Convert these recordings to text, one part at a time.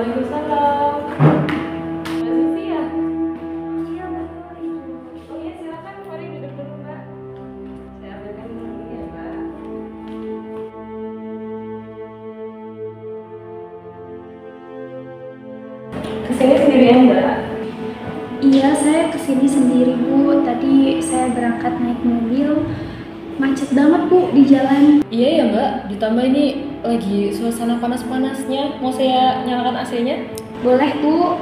Waalaikumsalam. Mbak Susi ya? Iya betul Ibu. Oh iya, silakan mari duduk dulu Mbak. Saya ambilkan dulu ya Mbak. Kesini sendirian Mbak? Iya, saya kesini sendiri Bu. Tadi saya berangkat naik mobil, macet banget Bu di jalan. Iya ya Mbak, ditambah ini lagi suasana panas-panasnya. Mau saya nyalakan AC-nya? Boleh Bu?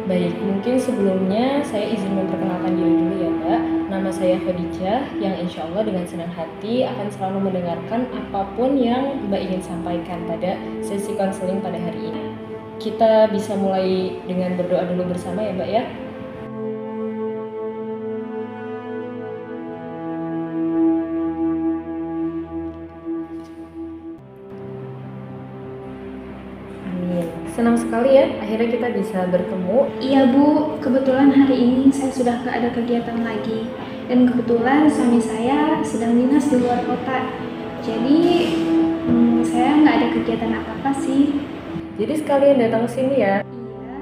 Baik, mungkin sebelumnya saya izin memperkenalkan diri dulu ya Mbak. Nama saya Khadijah, yang insya Allah dengan senang hati akan selalu mendengarkan apapun yang Mbak ingin sampaikan pada sesi konseling pada hari ini. Kita bisa mulai dengan berdoa dulu bersama ya Mbak ya. Amin. Senang sekali ya, akhirnya kita bisa bertemu. Iya Bu, kebetulan hari ini saya sudah gak ada kegiatan lagi. Dan kebetulan suami saya sedang dinas di luar kota. Jadi saya nggak ada kegiatan apa-apa sih. Jadi sekalian datang ke sini ya. Iya.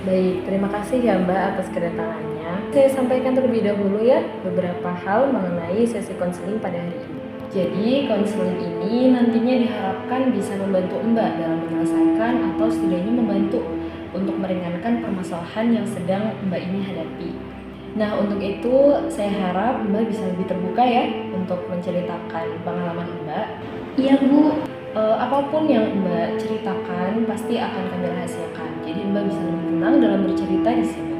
Baik, terima kasih ya Mbak atas kedatangannya. Saya sampaikan terlebih dahulu ya beberapa hal mengenai sesi konseling pada hari ini. Jadi, konseling ini nantinya diharapkan bisa membantu Mbak dalam menyelesaikan atau setidaknya membantu untuk meringankan permasalahan yang sedang Mbak ini hadapi. Nah, untuk itu saya harap Mbak bisa lebih terbuka ya untuk menceritakan pengalaman Mbak. Iya Bu. Apapun yang Mbak ceritakan pasti akan kami rahasiakan. Jadi Mbak bisa lebih tenang dalam bercerita di sini.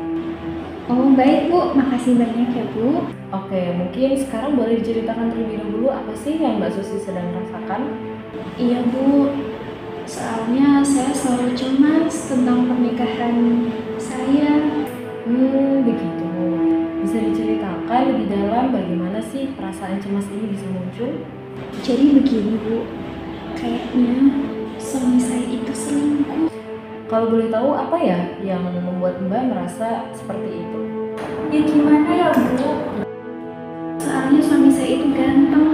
Oh baik Bu, makasih banyak ya Bu. Oke, mungkin sekarang boleh diceritakan terlebih dahulu apa sih yang Mbak Susi sedang rasakan? Iya Bu, soalnya saya selalu cemas tentang pernikahan saya. Begitu. Bisa diceritakan lebih dalam bagaimana sih perasaan cemas ini bisa muncul? Jadi begini Bu, kayaknya suami saya itu selingkuh. Kalau boleh tahu apa ya yang membuat Mbak merasa seperti itu? Ya gimana ya Bu? Soalnya suami saya itu ganteng,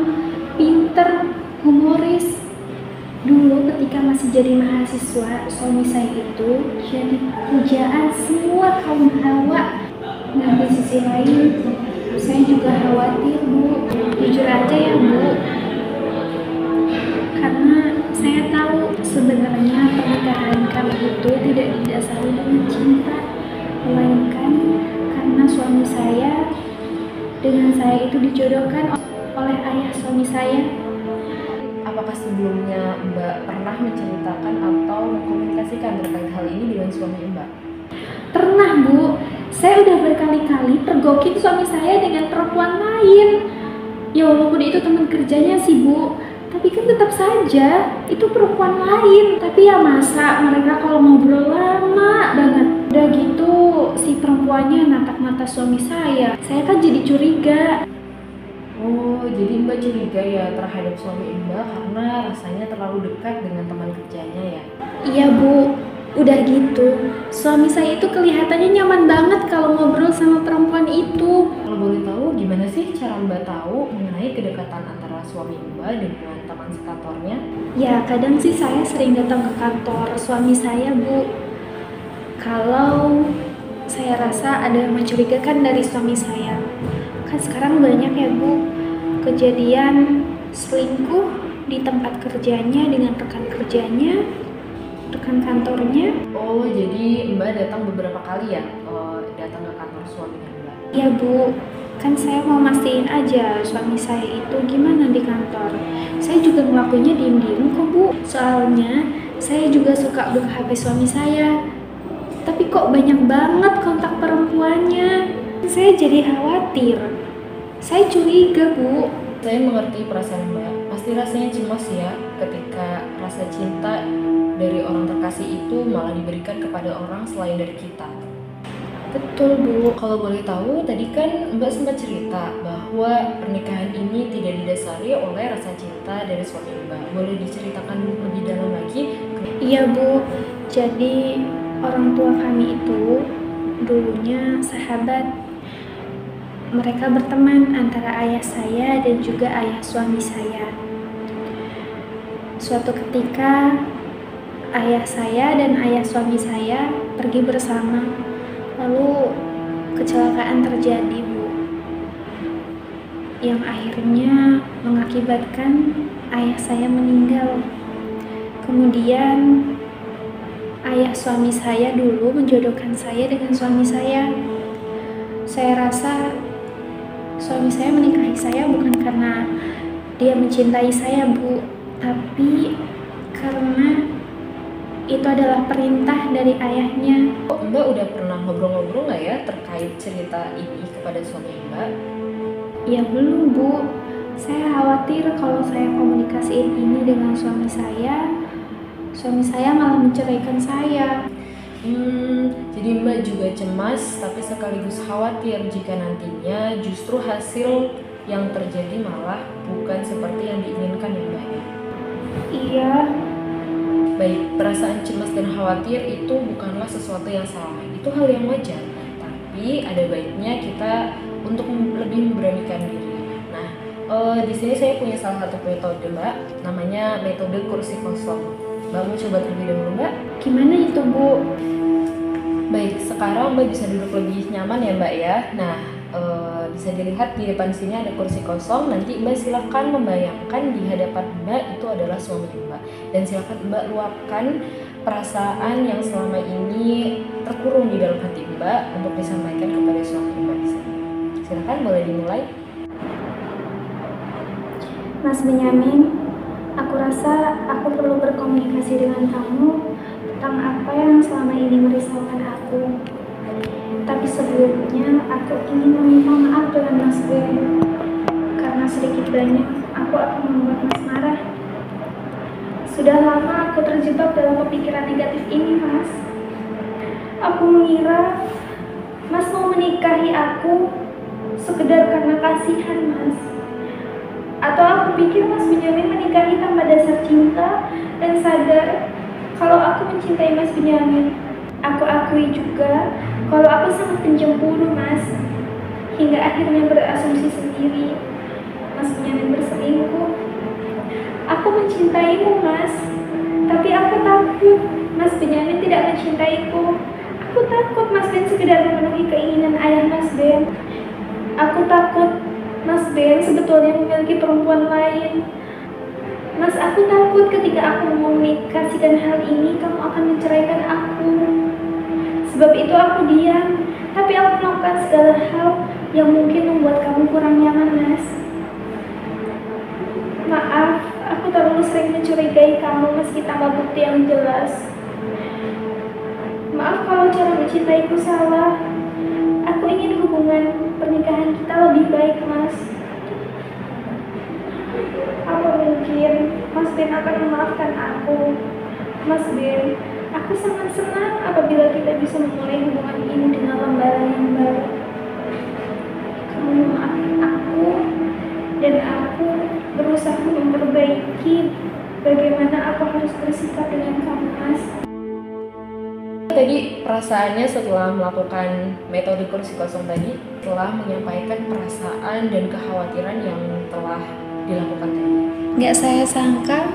pinter, humoris. Dulu ketika masih jadi mahasiswa, suami saya itu jadi pujaan semua kaum hawa. Nah di sisi lain, saya juga khawatir Bu. Jujur aja ya Bu, karena saya tahu sebenarnya pernikahan kami itu tidak didasari dengan cinta, melainkan karena suami saya dengan saya itu dijodohkan oleh ayah suami saya. Apakah sebelumnya Mbak pernah menceritakan atau mengkomunikasikan terkait hal ini dengan suami Mbak? Pernah Bu, saya udah berkali-kali pergokin suami saya dengan perempuan lain. Ya walaupun itu teman kerjanya sih Bu, tapi kan tetap saja itu perempuan lain. Tapi ya masa mereka kalau ngobrol lama banget. Udah gitu si perempuannya natap mata suami saya kan jadi curiga. Oh, jadi Mbak curiga ya terhadap suami Mbak karena rasanya terlalu dekat dengan teman kerjanya ya? Iya Bu, udah gitu suami saya itu kelihatannya nyaman banget kalau ngobrol sama perempuan itu. Kalau boleh tahu gimana sih cara Mbak tahu mengenai kedekatan antara suami Mbak dengan teman sekantornya? Ya kadang sih saya sering datang ke kantor suami saya Bu. Kalau saya rasa ada yang mencurigakan dari suami saya. Kan sekarang banyak ya Bu kejadian selingkuh di tempat kerjanya dengan rekan kerjanya, rekan kantornya. Oh, jadi Mbak datang beberapa kali ya datang ke kantor suaminya Mbak? Ya Bu, kan saya mau mastiin aja suami saya itu gimana di kantor. Saya juga ngelakuinnya diem-diem kok Bu. Soalnya saya juga suka buka HP suami saya. Tapi kok banyak banget kontak perempuannya. Saya jadi khawatir. Saya curiga Bu. Saya mengerti perasaan Mbak. Pasti rasanya cemas ya ketika rasa cinta dari orang terkasih itu malah diberikan kepada orang selain dari kita. Betul Bu. Kalau boleh tahu, tadi kan Mbak sempat cerita bahwa pernikahan ini tidak didasari oleh rasa cinta dari suami Mbak. Boleh diceritakan lebih dalam lagi? Iya Bu, jadi orang tua kami itu dulunya sahabat. Mereka berteman antara ayah saya dan juga ayah suami saya. Suatu ketika ayah saya dan ayah suami saya pergi bersama, lalu kecelakaan terjadi, Bu, yang akhirnya mengakibatkan ayah saya meninggal. Kemudian ayah suami saya dulu menjodohkan saya dengan suami saya. Saya rasa suami saya menikahi saya bukan karena dia mencintai saya, Bu, tapi karena itu adalah perintah dari ayahnya. Mbak udah pernah ngobrol-ngobrol nggak ya terkait cerita ini kepada suami Mbak? Ya belum, Bu. Saya khawatir kalau saya komunikasiin ini dengan suami saya malah menceraikan saya. Jadi Mbak juga cemas tapi sekaligus khawatir jika nantinya justru hasil yang terjadi malah bukan seperti yang diinginkan ya Mbak ya? Iya. Baik, perasaan cemas dan khawatir itu bukanlah sesuatu yang salah, itu hal yang wajar. Tapi ada baiknya kita untuk lebih memberanikan diri. Nah, di sini saya punya salah satu metode Mbak, namanya metode kursi kosong. Mbak mau coba terlebih dahulu Mbak? Gimana itu, Bu? Baik, sekarang Mbak bisa duduk lebih nyaman ya Mbak ya. Nah, bisa dilihat di depan sini ada kursi kosong. Nanti Mbak silahkan membayangkan di hadapan Mbak itu adalah suami Mbak. Dan silahkan Mbak luapkan perasaan yang selama ini terkurung di dalam hati Mbak untuk disampaikan kepada suami Mbak di sini. Silahkan, boleh dimulai. Mas Benyamin, aku rasa aku perlu berkomunikasi dengan kamu tentang apa yang selama ini merisaukan aku. Tapi sebelumnya aku ingin meminta maaf dengan Mas Ben, karena sedikit banyak aku akan membuat Mas marah. Sudah lama aku terjebak dalam pemikiran negatif ini, Mas. Aku mengira Mas mau menikahi aku sekedar karena kasihan, Mas. Atau aku pikir Mas Benyamin menikahi tanpa dasar cinta dan sadar kalau aku mencintai Mas Benyamin. Aku akui juga kalau aku sangat pencemburu, Mas. Hingga akhirnya berasumsi sendiri Mas Benyamin berselingkuh. Aku mencintaimu, Mas. Tapi aku takut Mas Benyamin tidak mencintaiku. Aku takut Mas Ben sekedar memenuhi keinginan ayah Mas Ben. Aku takut Mas Ben sebetulnya memiliki perempuan lain. Mas, aku takut ketika aku mengomunikasikan hal ini, kamu akan menceraikan aku. Sebab itu aku diam, tapi aku melakukan segala hal yang mungkin membuat kamu kurang nyaman, Mas. Maaf, aku terlalu sering mencurigai kamu meski tanpa bukti yang jelas. Maaf kalau cara mencintaiku salah. Aku ingin hubungan pernikahan kita lebih baik, Mas. Apa mungkin Mas Ben akan memaafkan aku? Mas Ben, aku sangat senang apabila kita bisa memulai hubungan ini dengan lembaran yang baru. Kamu memaafkan aku, dan aku berusaha memperbaiki bagaimana aku harus bersikap dengan kamu, Mas. Tadi perasaannya setelah melakukan metode kursi kosong tadi, telah menyampaikan perasaan dan kekhawatiran yang telah dilakukan tadi. Nggak saya sangka,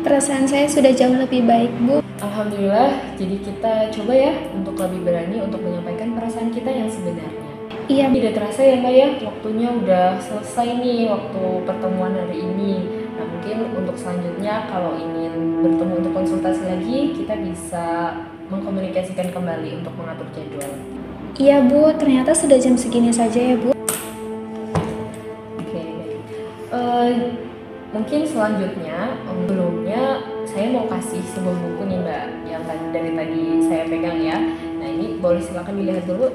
perasaan saya sudah jauh lebih baik, Bu. Alhamdulillah, jadi kita coba ya untuk lebih berani untuk menyampaikan perasaan kita yang sebenarnya. Iya, Tidak terasa ya Mbak ya, waktunya udah selesai nih waktu pertemuan hari ini. Nah mungkin untuk selanjutnya kalau ingin bertemu untuk konsultasi lagi, kita bisa mengkomunikasikan kembali untuk mengatur jadwal. iya Bu, ternyata sudah jam segini saja ya, Bu. Oke, baik. Mungkin selanjutnya, sebelumnya saya mau kasih sebuah buku nih Mbak, yang dari tadi saya pegang ya. Nah ini boleh silakan dilihat dulu.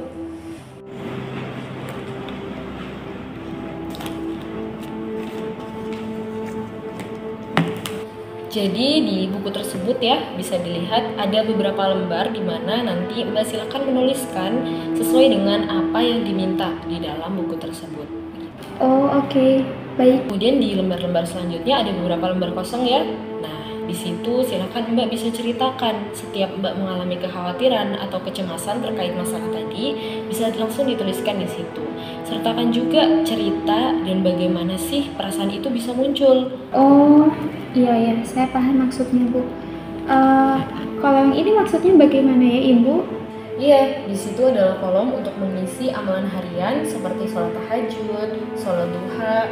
Jadi di buku tersebut ya bisa dilihat ada beberapa lembar di mana nanti Mbak silakan menuliskan sesuai dengan apa yang diminta di dalam buku tersebut. Oh, oke. Baik. Kemudian di lembar-lembar selanjutnya ada beberapa lembar kosong ya. Nah, di situ silakan Mbak bisa ceritakan setiap Mbak mengalami kekhawatiran atau kecemasan terkait masalah tadi, bisa langsung dituliskan di situ. Sertakan juga cerita dan bagaimana sih perasaan itu bisa muncul. Oh, iya, saya paham maksudnya, Bu. Kalau yang ini maksudnya bagaimana ya, Ibu? Iya, di situ adalah kolom untuk mengisi amalan harian seperti sholat tahajud, sholat duha,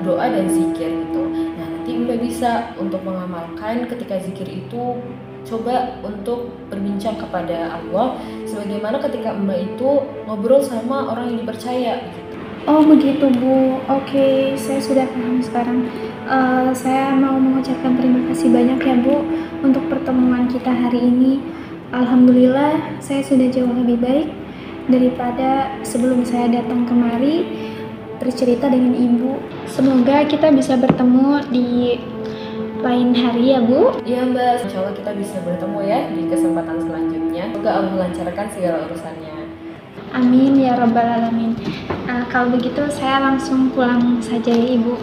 doa dan zikir gitu. Nah, nanti Mbak bisa untuk mengamalkan ketika zikir itu coba untuk berbincang kepada Allah sebagaimana ketika Mbak itu ngobrol sama orang yang dipercaya gitu. Oh begitu, Bu. Oke, saya sudah paham sekarang. Saya mau mengucapkan terima kasih banyak ya, Bu, untuk pertemuan kita hari ini. Alhamdulillah, saya sudah jauh lebih baik daripada sebelum saya datang kemari bercerita dengan Ibu. Semoga kita bisa bertemu di lain hari ya, Bu. Iya Mbak, insya Allah kita bisa bertemu ya di kesempatan selanjutnya. Semoga Allah melancarkan segala urusannya. Amin ya rabbal alamin. Kalau begitu saya langsung pulang saja ya, Ibu.